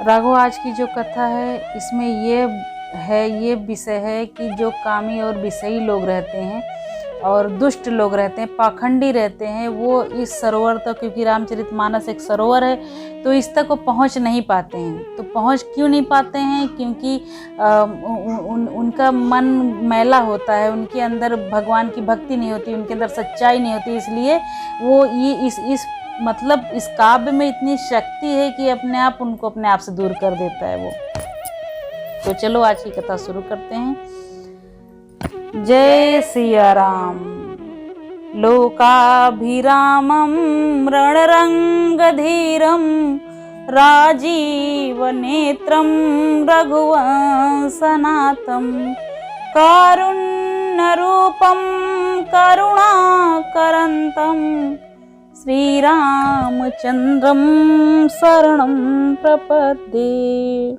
राघव, आज की जो कथा है इसमें ये विषय है कि जो कामी और विषयी लोग रहते हैं और दुष्ट लोग रहते हैं, पाखंडी रहते हैं, वो इस सरोवर तक, क्योंकि रामचरितमानस एक सरोवर है, तो इस तक वो पहुंच नहीं पाते हैं। तो पहुंच क्यों नहीं पाते हैं? क्योंकि उनका मन मैला होता है, उनके अंदर भगवान की भक्ति नहीं होती, उनके अंदर सच्चाई नहीं होती। इसलिए वो ये इस काव्य में इतनी शक्ति है कि अपने आप उनको अपने आप से दूर कर देता है वो। तो चलो आज की कथा शुरू करते हैं। जय सिया राम। लोकाभिरामं रणरंगधीरं राजीवनेत्रं रघुवंशनाथं कारुण्यरूपं करुणाकरन्तं श्रीरामचन्द्रं शरणं प्रपद्ये।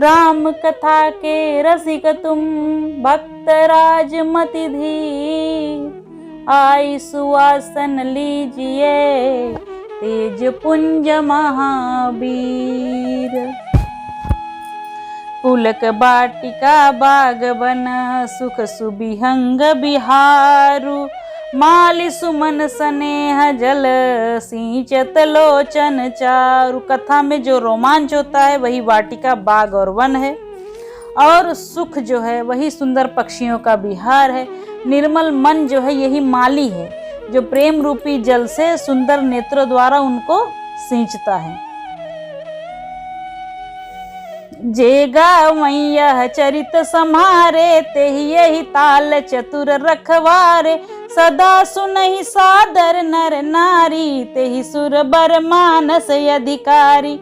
राम कथा के रसिक तुम भक्तराज मति धीर, आई सुवासन लीजिए तेज पुंज महावीर। पुलक बाटिका बाग बन सुख सुबिहंग बिहारु, माली सुमन स्नेह जल सिंचत लोचन चारु। कथा में जो रोमांच होता है वही वाटिका, बाग और वन है, और सुख जो है वही सुंदर पक्षियों का बिहार है। निर्मल मन जो है यही माली है, जो प्रेम रूपी जल से सुंदर नेत्रों द्वारा उनको सींचता है। जेगा मैया चरित समारे, तेहि यही ताल चतुर रखवारे। सदा सुनहि सादर नर नारी, तेहि सुर बर मानस अधिकारी।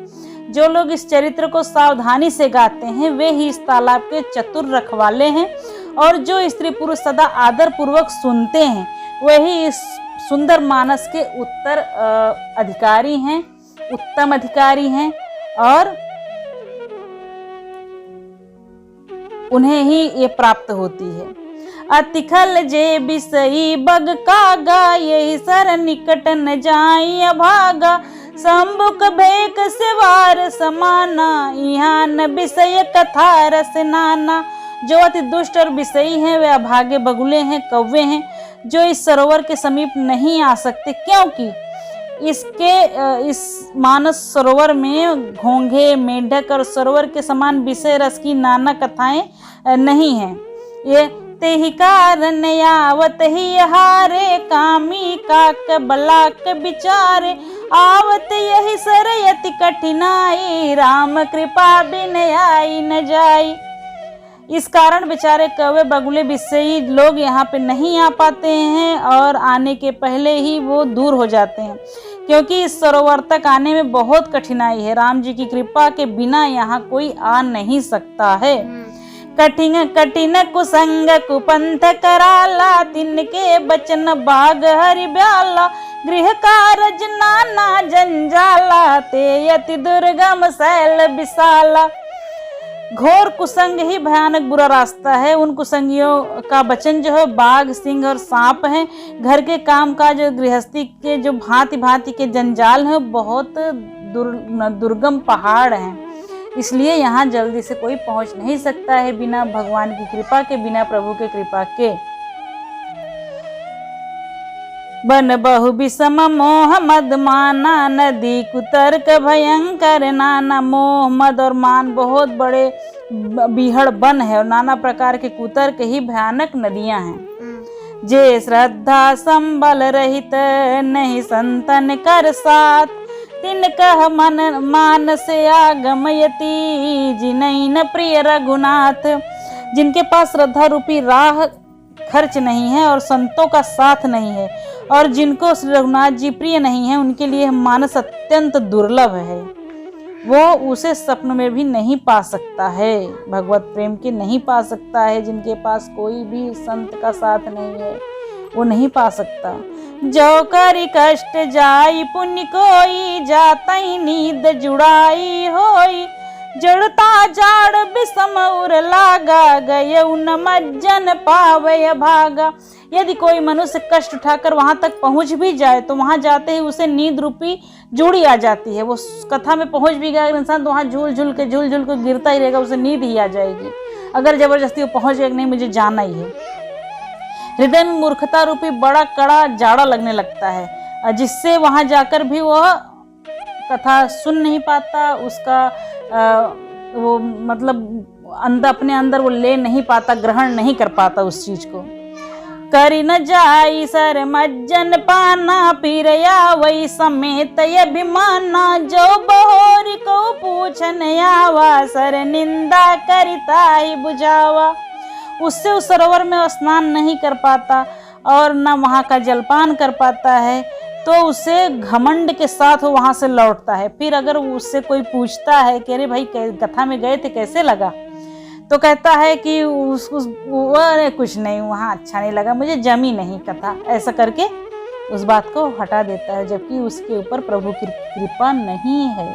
जो लोग इस चरित्र को सावधानी से गाते हैं वे ही इस तालाब के चतुर रखवाले हैं, और जो स्त्री पुरुष सदा आदर पूर्वक सुनते हैं वही इस सुंदर मानस के अधिकारी हैं, उत्तम अधिकारी हैं, और उन्हें ही ये प्राप्त होती है। अतिखल जे बिसई बग कागा, यही सर निकट न जाई अभागा। संबुक भेक सिवार समाना, यहाँ न विषय कथा रस नाना। जो अति दुष्ट और विषयी हैं वे अभागे बगुले हैं, कौवे हैं, जो इस सरोवर के समीप नहीं आ सकते, क्योंकि इस मानस सरोवर में घोंघे, मेढक और सरोवर के समान विषय रस की नाना कथाएं नहीं हैं। ये तेहि कारण आवत ही हारे, कामी काक बलाक बिचारे। आवत यही सरयति कठिनाई, राम कृपा बिन आई न जाई। इस कारण बेचारे कौवे बगुले विषयी लोग यहाँ पे नहीं आ पाते हैं, और आने के पहले ही वो दूर हो जाते हैं, क्योंकि इस सरोवर तक आने में बहुत कठिनाई है। राम जी की कृपा के बिना यहाँ कोई आ नहीं सकता है। कठिन कठिन कुसंग कुपंथ कराला, तिनके बचन बाग हरि ब्याला। गृह कारज नाना जंजाला, ते यति दुर्गम शैल विशाला। घोर कुसंग ही भयानक बुरा रास्ता है। उन कुसंगियों का वचन जो है बाघ, सिंह और सांप है। घर के काम काज, गृहस्थी के जो भांति भांति के जंजाल हैं, बहुत दुर्गम पहाड़ हैं। इसलिए यहाँ जल्दी से कोई पहुँच नहीं सकता है बिना भगवान की कृपा के, बिना प्रभु के कृपा के। बन बहु विषम मोह मद माना, नदी कुतर्क भयंकर नाना। मोह मद और मान बहुत बड़े बीहड़ बन है, और नाना प्रकार के कुतर्क ही भयानक नदियां हैं। जे श्रद्धा संबल रहित नहीं संतन कर साथ, तिनकह मन मान से आगमयति, जिनहि न प्रिय रघुनाथ। जिनके पास श्रद्धा रूपी राह खर्च नहीं है और संतों का साथ नहीं है, और जिनको रघुनाथ जी प्रिय नहीं है, उनके लिए मानस अत्यंत दुर्लभ है। वो उसे स्वप्न में भी नहीं पा सकता है, भगवत प्रेम के नहीं पा सकता है। जिनके पास कोई भी संत का साथ नहीं है वो नहीं पा सकता। जो करी कष्ट जाई पुण्य कोई, जातई नींद जुड़ाई होई। जड़ता जाड़ विषम उर लागा, गय न मज्जन पावय भागा। यदि कोई मनुष्य कष्ट उठाकर वहां तक पहुंच भी जाए तो वहां जाते ही उसे नींद रूपी जूड़ी आ जाती है। वो कथा में पहुंच भी गया अगर इंसान तो वहां झूल झूल के गिरता ही रहेगा, उसे नींद ही आ जाएगी अगर जबरदस्ती वो पहुंच गया कि नहीं मुझे जाना ही है। हृदय में मूर्खता रूपी बड़ा कड़ा जाड़ा लगने लगता है, जिससे वहां जाकर भी वह कथा सुन नहीं पाता, उसका वो मतलब अपने अंदर वो ले नहीं पाता, ग्रहण नहीं कर पाता उस चीज को। करी न जाई सर मज्जन पाना, पिरया वही समेत अभिमाना, जो बहोरी को पूछन आवा, सर निंदा करिता ही बुझावा। उससे उस सरोवर में स्नान नहीं कर पाता और न वहाँ का जलपान कर पाता है, तो उसे घमंड के साथ वो वहाँ से लौटता है। फिर अगर उससे कोई पूछता है कि अरे भाई कथा में गए थे कैसे लगा, तो कहता है कि अरे कुछ नहीं, वहाँ अच्छा नहीं लगा, मुझे जमी नहीं कथा, ऐसा करके उस बात को हटा देता है, जबकि उसके ऊपर प्रभु की कृपा नहीं है।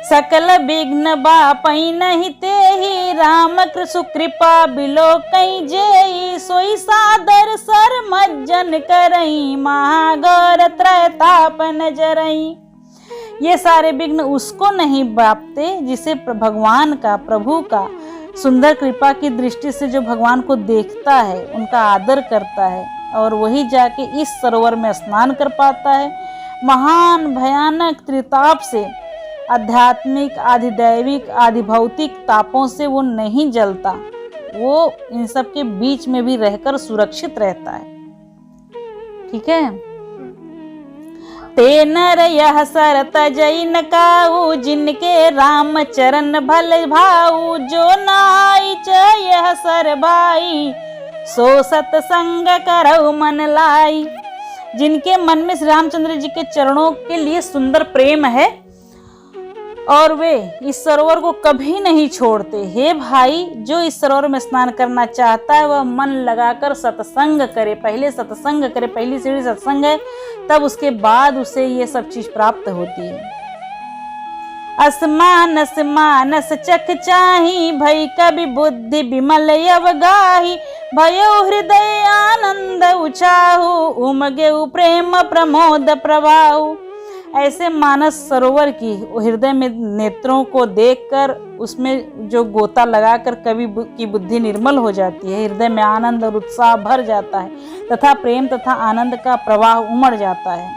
सकल विघ्न बापई नहीं तेहि, राम सुकृपा बिलो कई जेई, सोई सादर सर मज्जन करई, महागौर त्रयताप नजरई। ये सारे विघ्न उसको नहीं बापते जिसे भगवान का, प्रभु का सुंदर कृपा की दृष्टि से जो भगवान को देखता है, उनका आदर करता है और वही जाके इस सरोवर में स्नान कर पाता है। महान भयानक त्रिताप से, आध्यात्मिक, आधिदैविक, आधिभौतिक तापों से वो नहीं जलता, वो इन सब के बीच में भी रहकर सुरक्षित रहता है। ठीक है। ते नर यह सर तजई न काऊ, जिनके राम चरण भल भाऊ, जो नाई च यह सर भाई, सो सतसंग करऊ मन लाई। जिनके मन में श्री रामचंद्र जी के चरणों के लिए सुंदर प्रेम है और वे इस सरोवर को कभी नहीं छोड़ते। हे भाई, जो इस सरोवर में स्नान करना चाहता है वह मन लगाकर सत्संग करे, पहले सत्संग करे, पहली सीढ़ी सत्संग है, तब उसके बाद उसे ये सब चीज प्राप्त होती है। असमानस मानस चख चाही, भई कवि बुद्धि विमल अवगाही, भयो हृदय आनंद उछाहु, उमगे प्रेम प्रमोद प्रवाहु। ऐसे मानस सरोवर की हृदय में नेत्रों को देखकर उसमें जो गोता लगाकर कवि की बुद्धि निर्मल हो जाती है, हृदय में आनंद और उत्साह भर जाता है तथा प्रेम तथा आनंद का प्रवाह उमड़ जाता है।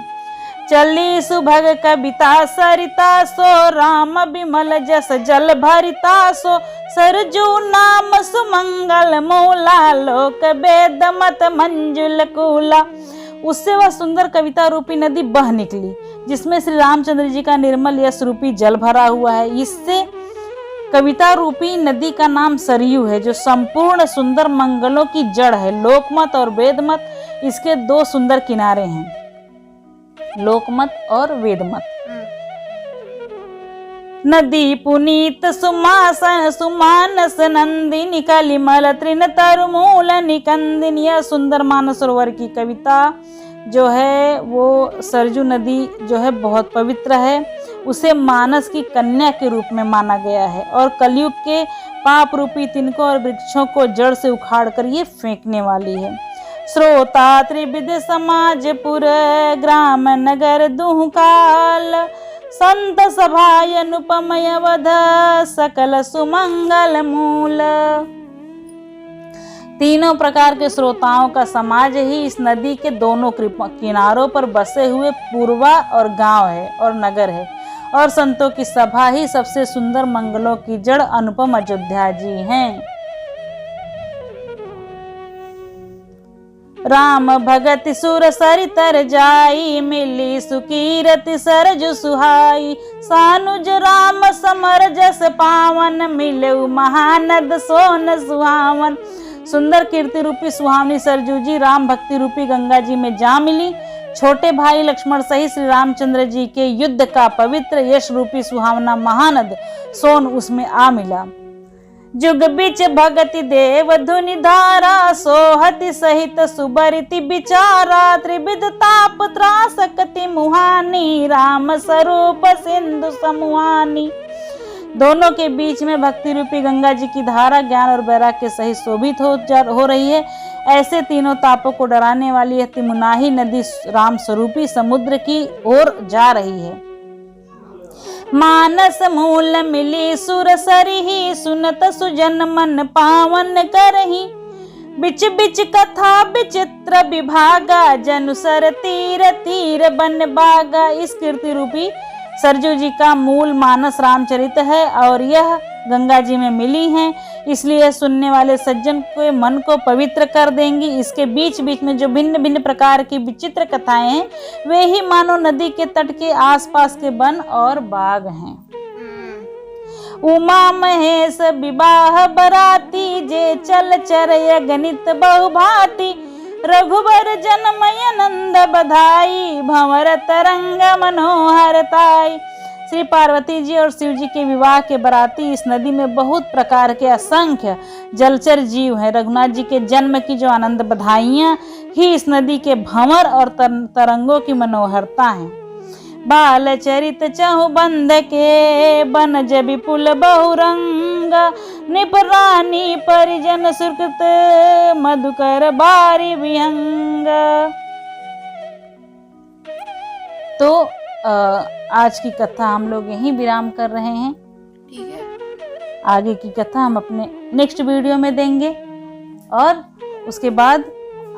चली सुभग कविता सरिता सो, राम विमल जस जल भरिता सो, सरजू नाम सुमंगल मूला, लोक वेद मत मंजुल कूला। उससे वह सुंदर कविता रूपी नदी बह निकली, जिसमें श्री रामचंद्र जी का निर्मल यश रूपी जल भरा हुआ है। इससे कविता रूपी नदी का नाम सरयू है, जो संपूर्ण सुंदर मंगलों की जड़ है। लोकमत और वेदमत इसके दो सुंदर किनारे हैं, लोकमत और वेदमत। नदी पुनीत सुमासन सुमानस नंदिनी, कलिमल तृण तरमूल निकंदिनी। यह सुंदर मानस सरोवर की कविता जो है वो सरजू नदी जो है बहुत पवित्र है, उसे मानस की कन्या के रूप में माना गया है और कलयुग के पाप रूपी तिनकों और वृक्षों को जड़ से उखाड़ कर ये फेंकने वाली है। श्रोता त्रिविध समाज पुर, ग्राम नगर दुह काल, संत सभाय अनुपमय वध, सकल सुमंगल मूल। तीनों प्रकार के श्रोताओं का समाज ही इस नदी के दोनों किनारों पर बसे हुए पूर्वा और गांव है और नगर है, और संतों की सभा ही सबसे सुंदर मंगलों की जड़ अनुपम अयोध्या जी हैं। राम भगति सुर सरितर जाई, मिली सुकीरति सरजु सुहाई, सानुज राम समर जस पावन, मिलऊ महानद सोन सुहावन। सुंदर कीर्ति रूपी सुहावनी सरजू जी राम भक्ति रूपी गंगा जी में जा मिली। छोटे भाई लक्ष्मण सहित श्री रामचंद्र जी के युद्ध का पवित्र यश रूपी सुहावना महानद सोन उसमें आ मिला। जुग बिच भगति देव धुनि धारा, सोहति सहित सुबरिति विचारा, त्रिविध ताप त्रासकति मुहानी, राम स्वरूप सिंधु समुहानी। दोनों के बीच में भक्ति रूपी गंगा जी की धारा ज्ञान और वैराग्य के सहित शोभित हो रही है। ऐसे तीनों तापों को डराने वाली यह तिमुनाही नदी राम स्वरूपी समुद्र की ओर जा रही है। मानस मूल मिली सुर सरही, सुनत सुजन मन पावन करही, बिच बिच कथा विचित्र विभागा, जनुसर तीर तीर बन बागा। इस कीर्ति रूपी सरजू जी का मूल मानस रामचरित है और यह गंगा जी में मिली हैं, इसलिए सुनने वाले सज्जन के मन को पवित्र कर देंगी। इसके बीच बीच में जो भिन्न भिन्न प्रकार की विचित्र कथाएं हैं वे ही मानो नदी के तट के आसपास के वन और बाग हैं। उमा महेश विवाह बराती, जे चल चरय गणित बहुभांति, रघुबर जनमय नंद बधाई, भंवर तरंग मनोहर ताई। श्री पार्वती जी और शिव जी के विवाह के बराती इस नदी में बहुत प्रकार के असंख्य जलचर जीव हैं। रघुनाथ जी के जन्म की जो आनंद बधाइयाँ ही इस नदी के भंवर और तरंगों की मनोहरता है। बाल चरित चहु बंध के, बनज विपुल बहुरंग, निपरानी परिजन सुकृत, मधुकर बारी विहंग। तो आज की कथा हम लोग यहीं विराम कर रहे हैं। ठीक है, आगे की कथा हम अपने नेक्स्ट वीडियो में देंगे और उसके बाद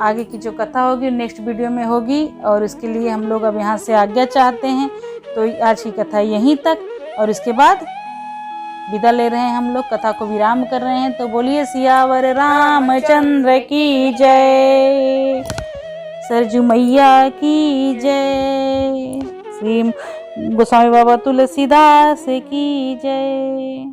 आगे की जो कथा होगी नेक्स्ट वीडियो में होगी और इसके लिए हम लोग अब यहाँ से आज्ञा चाहते हैं। तो आज की कथा यहीं तक और इसके बाद विदा ले रहे हैं, हम लोग कथा को विराम कर रहे हैं। तो बोलिए सियावर रामचंद्र की जय, सरजू मैया की जय, श्री गोस्वामी बाबा तुलसीदास की जय।